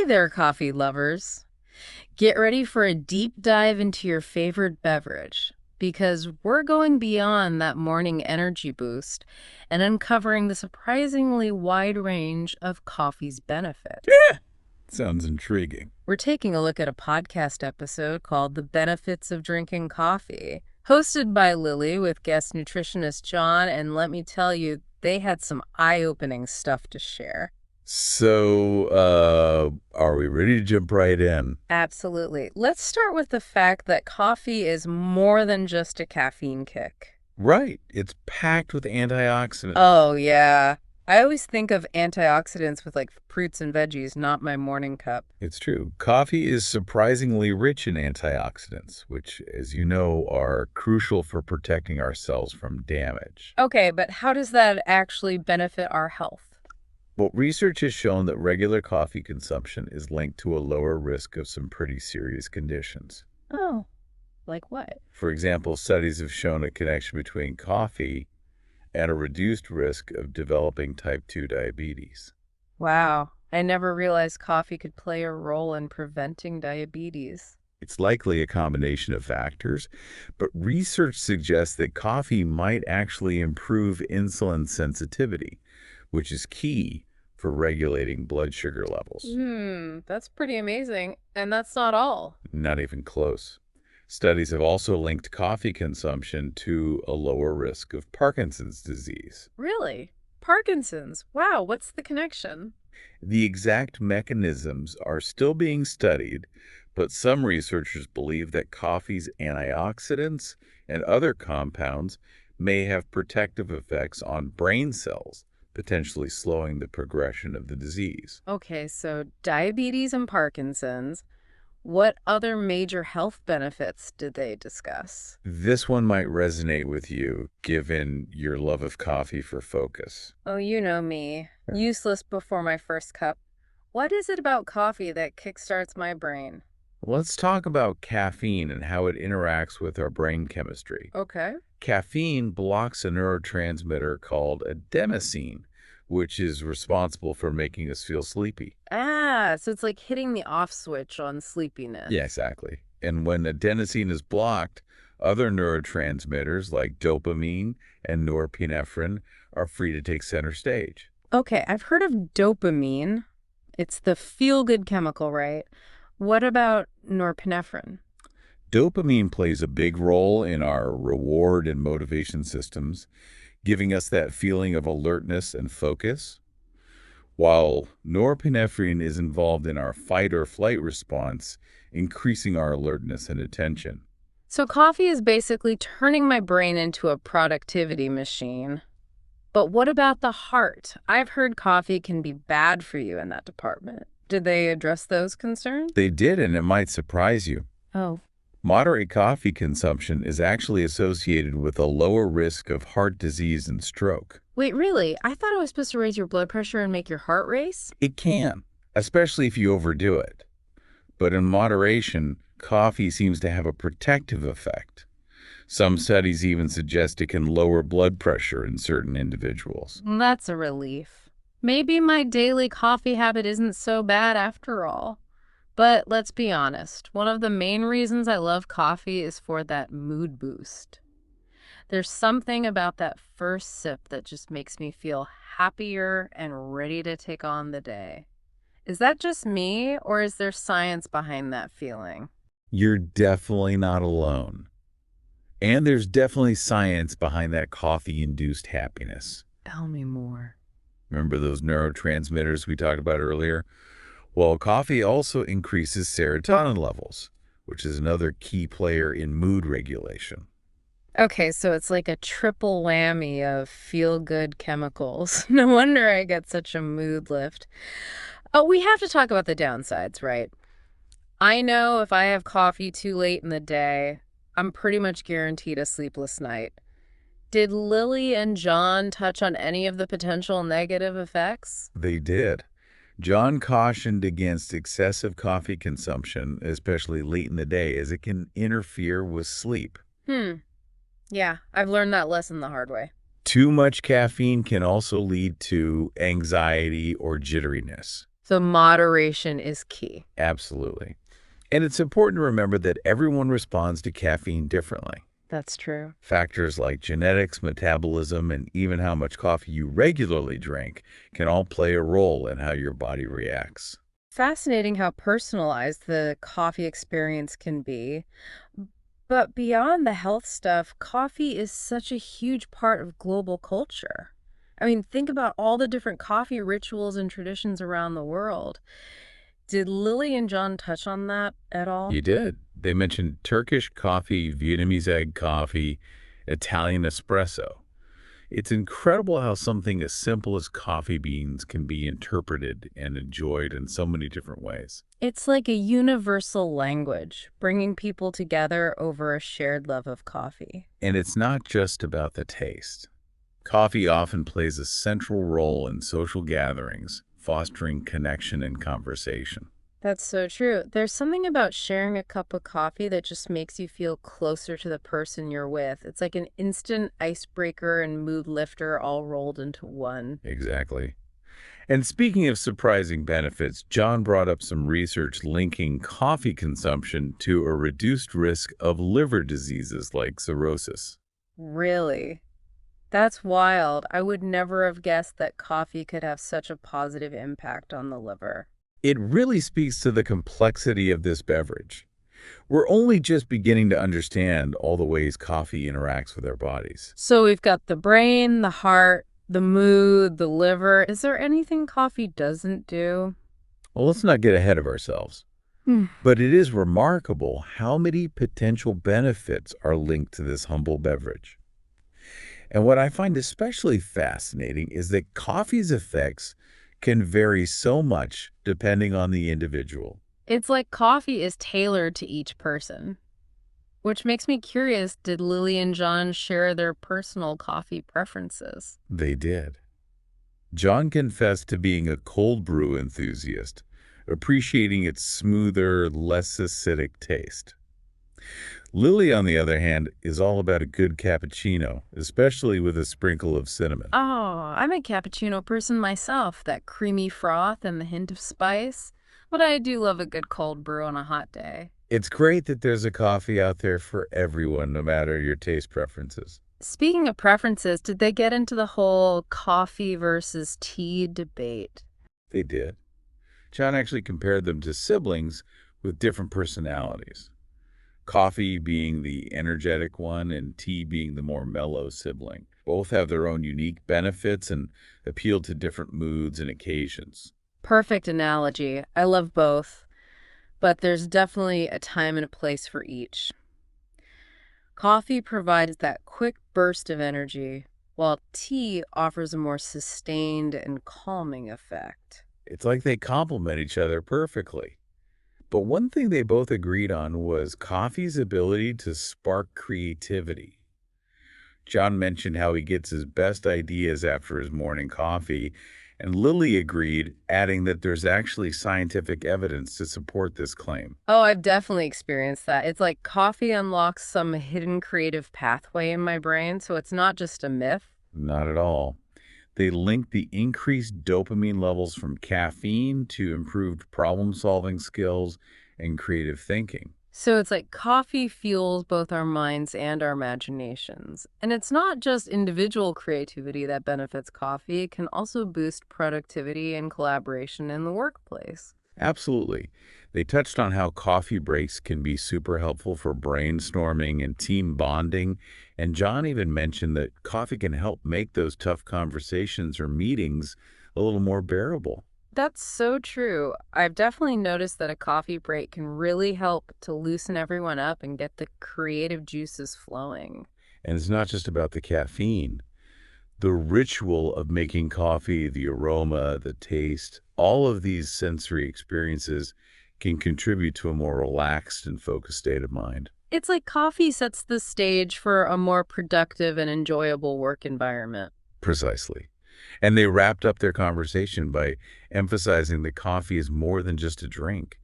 Hey there, coffee lovers. Get ready for a deep dive into your favorite beverage because we're going beyond that morning energy boost and uncovering the surprisingly wide range of coffee's benefits. Yeah, sounds intriguing. We're taking a look at a podcast episode called The Benefits of Drinking Coffee, hosted by Lily with guest nutritionist John, and let me tell you, they had some eye-opening stuff to share. Are we ready to jump right in? Absolutely. Let's start with the fact that coffee is more than just a caffeine kick. Right. It's packed with antioxidants. Oh, yeah. I always think of antioxidants with like fruits and veggies, not my morning cup. It's true. Coffee is surprisingly rich in antioxidants, which, as you know, are crucial for protecting our cells from damage. Okay, but how does that actually benefit our health? Well, research has shown that regular coffee consumption is linked to a lower risk of some pretty serious conditions. Oh, like what? For example, studies have shown a connection between coffee and a reduced risk of developing type 2 diabetes. Wow, I never realized coffee could play a role in preventing diabetes. It's likely a combination of factors, but research suggests that coffee might actually improve insulin sensitivity, which is key for regulating blood sugar levels. That's pretty amazing. And that's not all. Not even close. Studies have also linked coffee consumption to a lower risk of Parkinson's disease. Really? Parkinson's? Wow, what's the connection? The exact mechanisms are still being studied, but some researchers believe that coffee's antioxidants and other compounds may have protective effects on brain cells, potentially slowing the progression of the disease. Okay, so diabetes and Parkinson's. What other major health benefits did they discuss? This one might resonate with you, given your love of coffee for focus. Oh, you know me. Useless before my first cup. What is it about coffee that kickstarts my brain? Let's talk about caffeine and how it interacts with our brain chemistry. Okay. Caffeine blocks a neurotransmitter called adenosine, which is responsible for making us feel sleepy. Ah, so it's like hitting the off switch on sleepiness. Yeah, exactly. And when adenosine is blocked, other neurotransmitters like dopamine and norepinephrine are free to take center stage. Okay, I've heard of dopamine. It's the feel-good chemical, right? What about norepinephrine? Dopamine plays a big role in our reward and motivation systems, giving us that feeling of alertness and focus, while norepinephrine is involved in our fight or flight response, increasing our alertness and attention. So coffee is basically turning my brain into a productivity machine. But what about the heart? I've heard coffee can be bad for you in that department. Did they address those concerns? They did, and it might surprise you. Oh, Moderate coffee consumption is actually associated with a lower risk of heart disease and stroke. wait, really? I thought it was supposed to raise your blood pressure and make your heart race? It can, especially if you overdo it. But in moderation, coffee seems to have a protective effect. Some studies even suggest it can lower blood pressure in certain individuals. That's a relief. Maybe my daily coffee habit isn't so bad after all. But let's be honest, one of the main reasons I love coffee is for that mood boost. There's something about that first sip that just makes me feel happier and ready to take on the day. Is that just me, or is there science behind that feeling? You're definitely not alone. And there's definitely science behind that coffee-induced happiness. Tell me more. Remember those neurotransmitters we talked about earlier? Well, coffee also increases serotonin levels, which is another key player in mood regulation. Okay, so it's like a triple whammy of feel-good chemicals. No wonder I get such a mood lift. Oh, we have to talk about the downsides, right? I know if I have coffee too late in the day, I'm pretty much guaranteed a sleepless night. Did Lily and John touch on any of the potential negative effects? They did. John cautioned against excessive coffee consumption, especially late in the day, as it can interfere with sleep. Yeah, I've learned that lesson the hard way. Too much caffeine can also lead to anxiety or jitteriness. So moderation is key. Absolutely. And it's important to remember that everyone responds to caffeine differently. That's true. Factors like genetics, metabolism, and even how much coffee you regularly drink can all play a role in how your body reacts. Fascinating how personalized the coffee experience can be. But beyond the health stuff, coffee is such a huge part of global culture. I mean, think about all the different coffee rituals and traditions around the world. Did Lily and John touch on that at all? You did. They mentioned Turkish coffee, Vietnamese egg coffee, Italian espresso. It's incredible how something as simple as coffee beans can be interpreted and enjoyed in so many different ways. It's like a universal language, bringing people together over a shared love of coffee. And it's not just about the taste. Coffee often plays a central role in social gatherings, fostering connection and conversation. That's so true. There's something about sharing a cup of coffee that just makes you feel closer to the person you're with. It's like an instant icebreaker and mood lifter all rolled into one. Exactly. And speaking of surprising benefits, John brought up some research linking coffee consumption to a reduced risk of liver diseases like cirrhosis. Really? That's wild. I would never have guessed that coffee could have such a positive impact on the liver. It really speaks to the complexity of this beverage. We're only just beginning to understand all the ways coffee interacts with our bodies. So we've got the brain, the heart, the mood, the liver. Is there anything coffee doesn't do? Well, let's not get ahead of ourselves. Hmm. But it is remarkable how many potential benefits are linked to this humble beverage. And what I find especially fascinating is that coffee's effects can vary so much depending on the individual. It's like coffee is tailored to each person. Which makes me curious, did Lily and John share their personal coffee preferences? They did. John confessed to being a cold brew enthusiast, appreciating its smoother, less acidic taste. Lily, on the other hand, is all about a good cappuccino, especially with a sprinkle of cinnamon. Oh, I'm a cappuccino person myself, that creamy froth and the hint of spice. But I do love a good cold brew on a hot day. It's great that there's a coffee out there for everyone, no matter your taste preferences. Speaking of preferences, did they get into the whole coffee versus tea debate? They did. John actually compared them to siblings with different personalities. Coffee being the energetic one and tea being the more mellow sibling. Both have their own unique benefits and appeal to different moods and occasions. Perfect analogy. I love both, but there's definitely a time and a place for each. Coffee provides that quick burst of energy, while tea offers a more sustained and calming effect. It's like they complement each other perfectly. But one thing they both agreed on was coffee's ability to spark creativity. John mentioned how he gets his best ideas after his morning coffee, and Lily agreed, adding that there's actually scientific evidence to support this claim. Oh, I've definitely experienced that. It's like coffee unlocks some hidden creative pathway in my brain, so it's not just a myth. Not at all. They linked the increased dopamine levels from caffeine to improved problem-solving skills and creative thinking. So it's like coffee fuels both our minds and our imaginations. And it's not just individual creativity that benefits coffee, it can also boost productivity and collaboration in the workplace. Absolutely. They touched on how coffee breaks can be super helpful for brainstorming and team bonding. And John even mentioned that coffee can help make those tough conversations or meetings a little more bearable. That's so true. I've definitely noticed that a coffee break can really help to loosen everyone up and get the creative juices flowing. And it's not just about the caffeine. The ritual of making coffee, the aroma, the taste, all of these sensory experiences can contribute to a more relaxed and focused state of mind. It's like coffee sets the stage for a more productive and enjoyable work environment. Precisely. And they wrapped up their conversation by emphasizing that coffee is more than just a drink.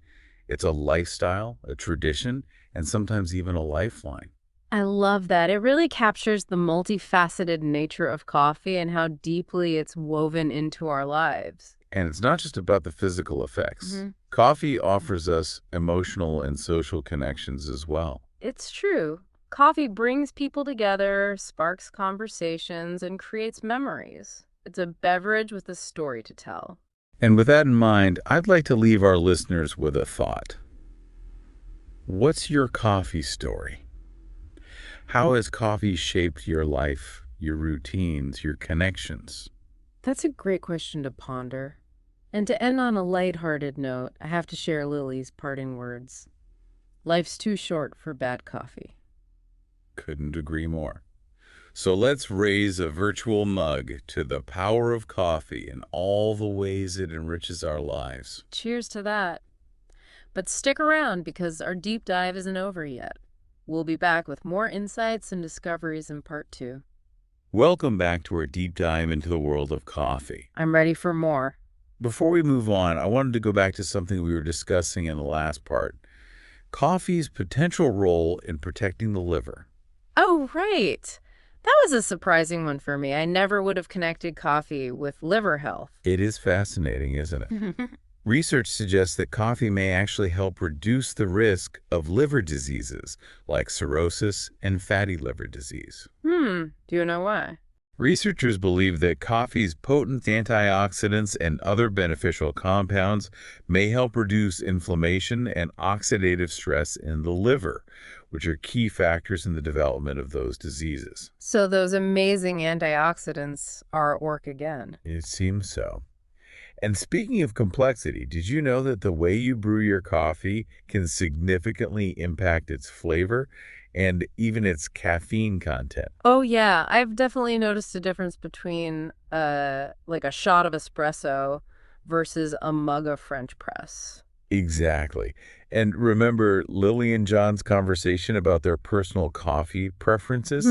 It's a lifestyle, a tradition, and sometimes even a lifeline. I love that. It really captures the multifaceted nature of coffee and how deeply it's woven into our lives. And it's not just about the physical effects. Hmm. Coffee offers us emotional and social connections as well. It's true. Coffee brings people together, sparks conversations, and creates memories. It's a beverage with a story to tell. And with that in mind, I'd like to leave our listeners with a thought. What's your coffee story? How has coffee shaped your life, your routines, your connections? That's a great question to ponder. And to end on a lighthearted note, I have to share Lily's parting words. Life's too short for bad coffee. Couldn't agree more. So let's raise a virtual mug to the power of coffee and all the ways it enriches our lives. Cheers to that. But stick around because our deep dive isn't over yet. We'll be back with more insights and discoveries in part 2. Welcome back to our deep dive into the world of coffee. I'm ready for more. Before we move on, I wanted to go back to something we were discussing in the last part. Coffee's potential role in protecting the liver. Oh, right. That was a surprising one for me. I never would have connected coffee with liver health. It is fascinating, isn't it? Research suggests that coffee may actually help reduce the risk of liver diseases like cirrhosis and fatty liver disease. Do you know why? Researchers believe that coffee's potent antioxidants and other beneficial compounds may help reduce inflammation and oxidative stress in the liver, which are key factors in the development of those diseases. So those amazing antioxidants are at work again. It seems so. And speaking of complexity, did you know that the way you brew your coffee can significantly impact its flavor and even its caffeine content? Oh yeah, I've definitely noticed a difference between like a shot of espresso versus a mug of French press. Exactly. And remember Lily and John's conversation about their personal coffee preferences?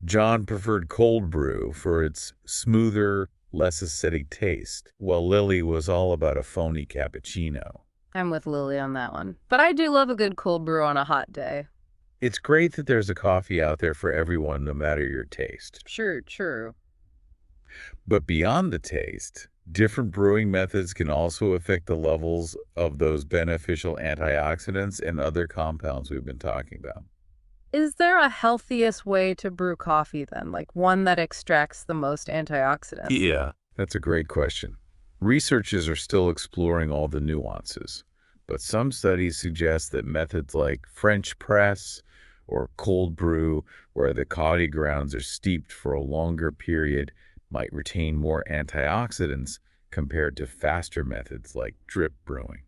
John preferred cold brew for its smoother, less acidic taste, while Lily was all about a phony cappuccino. I'm with Lily on that one. But I do love a good cold brew on a hot day. It's great that there's a coffee out there for everyone, no matter your taste. Sure, true. But beyond the taste, different brewing methods can also affect the levels of those beneficial antioxidants and other compounds we've been talking about. Is there a healthiest way to brew coffee then? Like one that extracts the most antioxidants? Yeah, that's a great question. Researchers are still exploring all the nuances, but some studies suggest that methods like French press or cold brew, where the coffee grounds are steeped for a longer period, might retain more antioxidants compared to faster methods like drip brewing.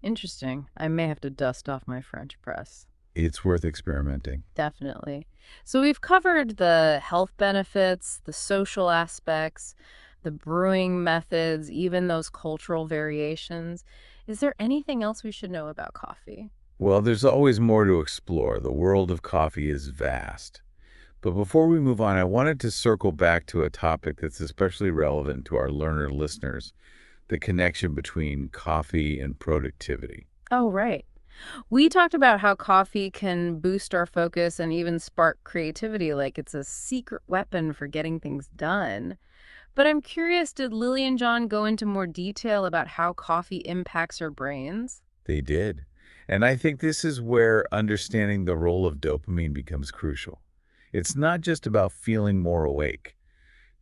Interesting. I may have to dust off my French press. It's worth experimenting. Definitely. So we've covered the health benefits, the social aspects, the brewing methods, even those cultural variations. Is there anything else we should know about coffee? Well, there's always more to explore. The world of coffee is vast. But before we move on, I wanted to circle back to a topic that's especially relevant to our learner listeners, the connection between coffee and productivity. Oh, right. We talked about how coffee can boost our focus and even spark creativity, like it's a secret weapon for getting things done. But I'm curious, did Lily and John go into more detail about how coffee impacts our brains? They did. And I think this is where understanding the role of dopamine becomes crucial. It's not just about feeling more awake.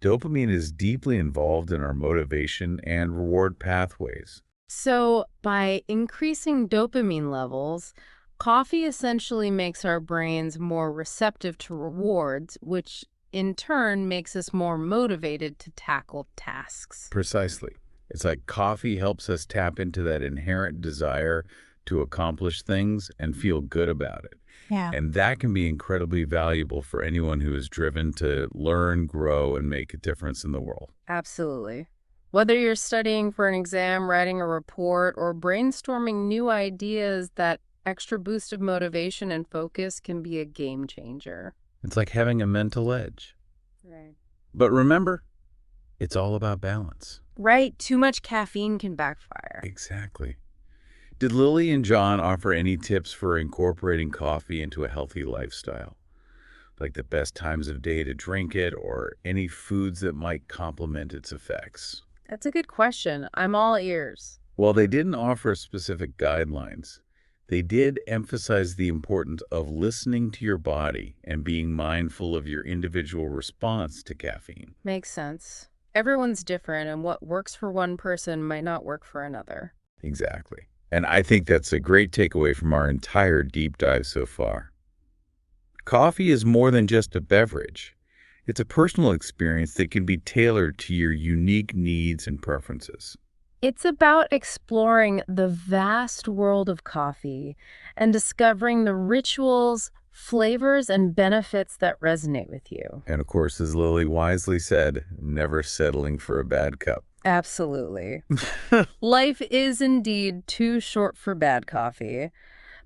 Dopamine is deeply involved in our motivation and reward pathways. So, by increasing dopamine levels, coffee essentially makes our brains more receptive to rewards, which in turn makes us more motivated to tackle tasks. Precisely. It's like coffee helps us tap into that inherent desire to accomplish things and feel good about it. Yeah. And that can be incredibly valuable for anyone who is driven to learn, grow, and make a difference in the world. Absolutely. Whether you're studying for an exam, writing a report, or brainstorming new ideas, that extra boost of motivation and focus can be a game changer. It's like having a mental edge. Right. But remember, it's all about balance. Right. Too much caffeine can backfire. Exactly. Did Lily and John offer any tips for incorporating coffee into a healthy lifestyle? Like the best times of day to drink it or any foods that might complement its effects? That's a good question. I'm all ears. While they didn't offer specific guidelines, they did emphasize the importance of listening to your body and being mindful of your individual response to caffeine. Makes sense. Everyone's different, and what works for one person might not work for another. Exactly. And I think that's a great takeaway from our entire deep dive so far. Coffee is more than just a beverage. It's a personal experience that can be tailored to your unique needs and preferences. It's about exploring the vast world of coffee and discovering the rituals, flavors, and benefits that resonate with you. And of course, as Lily wisely said, never settling for a bad cup. Absolutely. Life is indeed too short for bad coffee,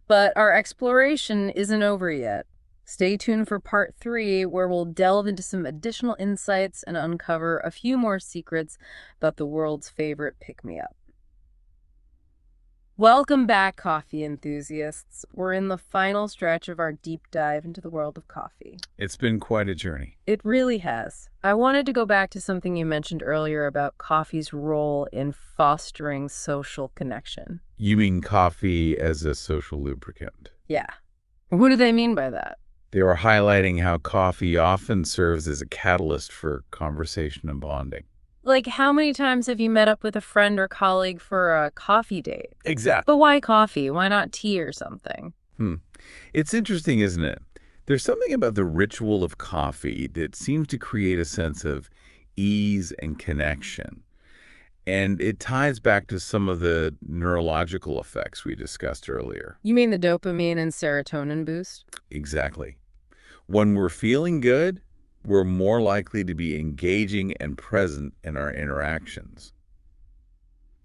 but our exploration isn't over yet. Stay tuned for part 3, where we'll delve into some additional insights and uncover a few more secrets about the world's favorite pick-me-up. Welcome back, coffee enthusiasts. We're in the final stretch of our deep dive into the world of coffee. It's been quite a journey. It really has. I wanted to go back to something you mentioned earlier about coffee's role in fostering social connection. You mean coffee as a social lubricant? Yeah. What do they mean by that? They were highlighting how coffee often serves as a catalyst for conversation and bonding. Like, how many times have you met up with a friend or colleague for a coffee date? Exactly. But why coffee? Why not tea or something? It's interesting, isn't it? There's something about the ritual of coffee that seems to create a sense of ease and connection. And it ties back to some of the neurological effects we discussed earlier. You mean the dopamine and serotonin boost? Exactly. When we're feeling good, we're more likely to be engaging and present in our interactions.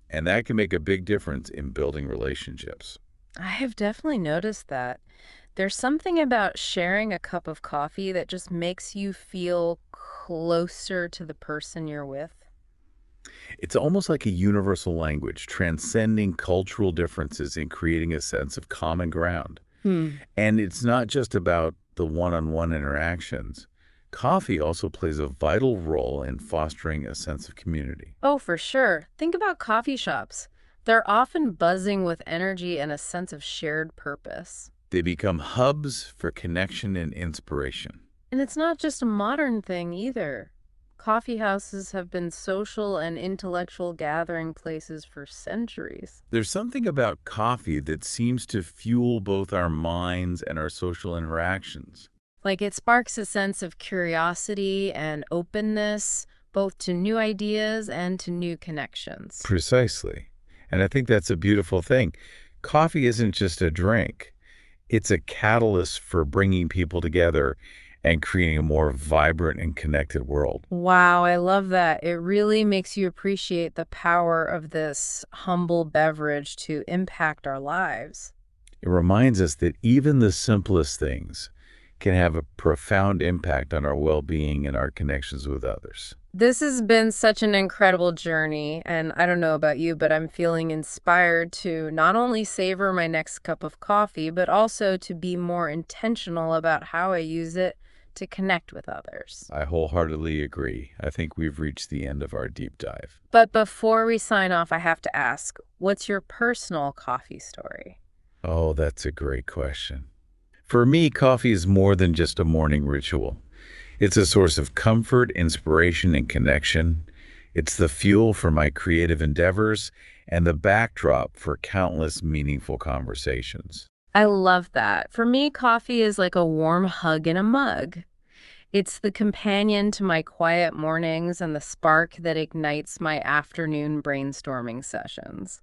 And that can make a big difference in building relationships. I have definitely noticed that. There's something about sharing a cup of coffee that just makes you feel closer to the person you're with. It's almost like a universal language, transcending cultural differences and creating a sense of common ground. And it's not just about the one-on-one interactions. Coffee also plays a vital role in fostering a sense of community. Oh, for sure. Think about coffee shops. They're often buzzing with energy and a sense of shared purpose. They become hubs for connection and inspiration. And it's not just a modern thing either. Coffee houses have been social and intellectual gathering places for centuries. There's something about coffee that seems to fuel both our minds and our social interactions. Like, it sparks a sense of curiosity and openness, both to new ideas and to new connections. Precisely. And I think that's a beautiful thing. Coffee isn't just a drink. It's a catalyst for bringing people together and creating a more vibrant and connected world. Wow, I love that. It really makes you appreciate the power of this humble beverage to impact our lives. It reminds us that even the simplest things can have a profound impact on our well-being and our connections with others. This has been such an incredible journey, and I don't know about you, but I'm feeling inspired to not only savor my next cup of coffee, but also to be more intentional about how I use it to connect with others. I wholeheartedly agree. I think we've reached the end of our deep dive. But before we sign off, I have to ask, what's your personal coffee story? Oh, that's a great question. For me, coffee is more than just a morning ritual. It's a source of comfort, inspiration, and connection. It's the fuel for my creative endeavors and the backdrop for countless meaningful conversations. I love that. For me, coffee is like a warm hug in a mug. It's the companion to my quiet mornings and the spark that ignites my afternoon brainstorming sessions.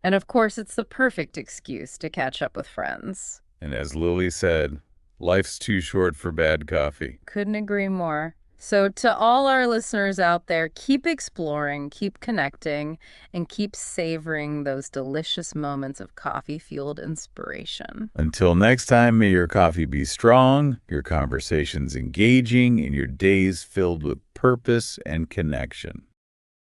And of course, it's the perfect excuse to catch up with friends. And as Lily said, life's too short for bad coffee. Couldn't agree more. So to all our listeners out there, keep exploring, keep connecting, and keep savoring those delicious moments of coffee-fueled inspiration. Until next time, may your coffee be strong, your conversations engaging, and your days filled with purpose and connection.